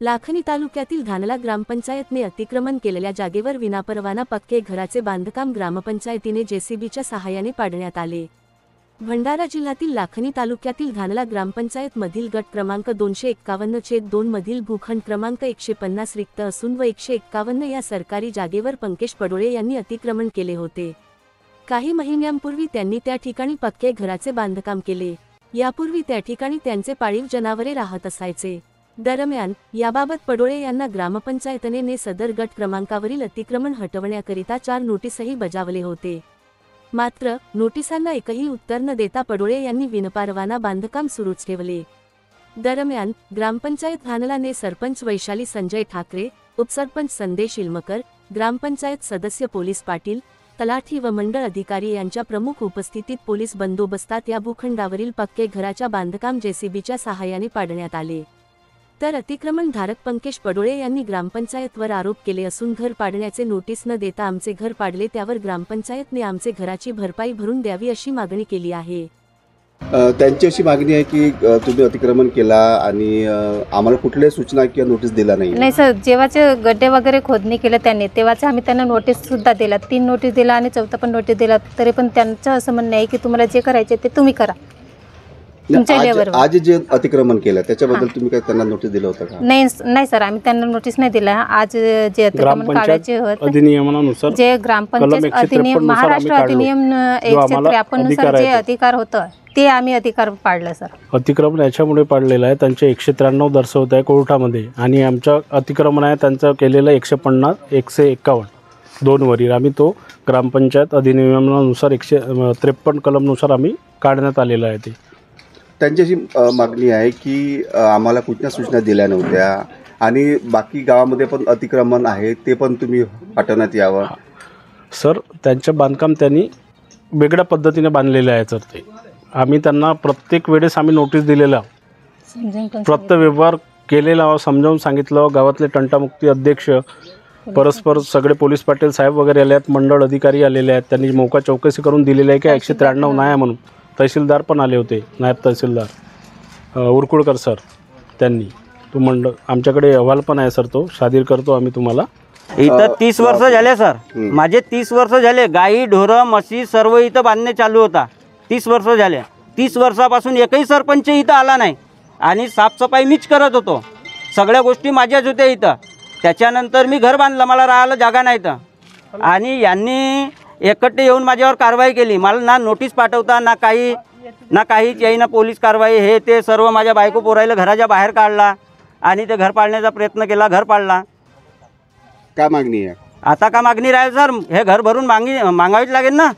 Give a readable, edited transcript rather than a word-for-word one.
लाखनी तालुक्यातील धानला ग्रामपंचायतने अतिक्रमण केलेल्या जागेवर विनापरवाना पक्के घराचे बांधकाम ग्रामपंचायतीने जेसीबीच्या सहाय्याने पाडण्यात आले। भंडारा जिल्ह्यातील लाखनी तालुक्यातील धानला ग्रामपंचायत मधील गट क्रमांक 251/2 मधील भूखंड क्रमांक 150 रिक्त असून व 151 या सरकारी जागेवर पंकज पडोळे यांनी अतिक्रमण केले होते। काही महिन्यांपूर्वी त्यांनी त्या ठिकाणी पक्के घराचे बांधकाम केले। यापूर्वी त्या ठिकाणी त्यांचे पाळीव जनावरे राहत असायचे। दरम्यान याबाबत पडोळे यांना ग्रामपंचायतने सदर गट क्रमांकावरील अतिक्रमण हटवण्याकरिता 4 नोटीसही बजावले होते। मात्र नोटिसांना एकही उत्तर न देता पडोळे यांनी विनापरवाना बांधकाम सुरूच ठेवले। दरम्यान ग्रामपंचायत धानलाने सरपंच वैशाली संजय ठाकरे, उपसरपंच संदेश इल्मकर, ग्रामपंचायत सदस्य पोलीस पाटील, तलाठी व मंडळ अधिकारी यांच्या प्रमुख उपस्थितीत पोलीस बंदोबस्तात या भूखंडावरील पक्के घराच्या बांधकाम जेसीबीच्या सहाय्याने पाडण्यात आले। तर अतिक्रमण धारक पंकज पडोळे यांनी ग्रामपंचायतवर आरोप केले असून घर पाडण्याचे नोटीस न देता आमचे घर पाडले, त्यावर ग्रामपंचायतने आमचे घराची भरपाई भरून द्यावी अशी मागणी केली आहे। त्यांची अशी मागणी आहे की तुम्ही अतिक्रमण केला आणि आम्हाला कुठल्याही सूचना किंवा नोटीस दिला नाही। नाही सर, जेव्हाचे गड्डे वगैरे खोदणी केलं त्यांनी तेव्हाच आम्ही त्यांना नोटीस सुद्धा दिला, 3 नोटीस दिला आणि 4था पण नोटीस दिला, तरी पण त्यांचं असं म्हणणं आहे की तुम्हाला जे करायचे ते तुम्ही करा। आज जे अतिक्रमण केलं त्याच्याबद्दल तुम्ही काय त्यांना नोटीस दिलं होतं का? नाही सर, आम्ही त्यांना नोटीस नाही दिला। आज जे अतिक्रमण काढायचे होते अधिनियमानुसार जे ग्रामपंचायत अधिनियम महाराष्ट्र अधिनियम 153 नुसार जे अधिकार होतं ते आम्ही अधिकार पाडलं सर। अतिक्रमण याच्यामुळे पाडलेलं आहे, त्यांचे 193 दर्शवत आहे कोर्टामध्ये आणि आमचं अतिक्रमण आहे त्यांचं केलेलं 150 151 2 वरील आम्ही तो ग्रामपंचायत अधिनियमानुसार 153 कलमनुसार आम्ही काढण्यात आलेलं आहे। ते त्यांची मागणी आहे की आम्हाला कुठल्या सूचना दिल्या नव्हत्या आणि बाकी गावामध्ये पण अतिक्रमण आहे ते पण तुम्ही हटवण्यात यावं। सर, त्यांचं बांधकाम त्यांनी वेगळ्या पद्धतीने बांधलेलं आहे सर। ते आम्ही त्यांना प्रत्येक वेळेस आम्ही नोटीस दिलेला, प्रत्येक व्यवहार केलेला, समजावून सांगितलं। गावातले तंटामुक्ती अध्यक्ष परस्पर सगळे पोलीस पाटील साहेब वगैरे आले आहेत, मंडळ अधिकारी आलेले आहेत, त्यांनी मौका चौकशी करून दिलेली आहे की 193 नाही म्हणून। तहसीलदार पण आले होते, नायब तहसीलदार उरकुळकर सर, त्यांनी तो मंडळ आमच्याकडे अहवाल पण आहे सर, तो शादीर करतो आम्ही तुम्हाला। इथं 30 वर्ष झाले सर, माझे 30 वर्ष झाले, गाई ढोरं म्हशी सर्व इथं बांधणे चालू होता। 30 वर्ष झाले, 30 वर्षापासून एकही सरपंच इथं आला नाही आणि साफसफाई मीच करत होतो, सगळ्या गोष्टी माझ्याच होत्या इथं। त्याच्यानंतर मी घर बांधलं, मला राहायला जागा नाही तर, आणि यांनी एकटे येऊन माझ्यावर कारवाई केली। मला ना नोटीस पाठवता ना काही याईना पोलीस कारवाई हे ते सर्व माझ्या बायको पोरायला घराच्या बाहेर काढला आणि ते घर पाडण्याचा प्रयत्न केला, घर पाडला। काय मागणी आहे आता का मागणी राहील सर, हे घर भरून मागावीच लागेल ना।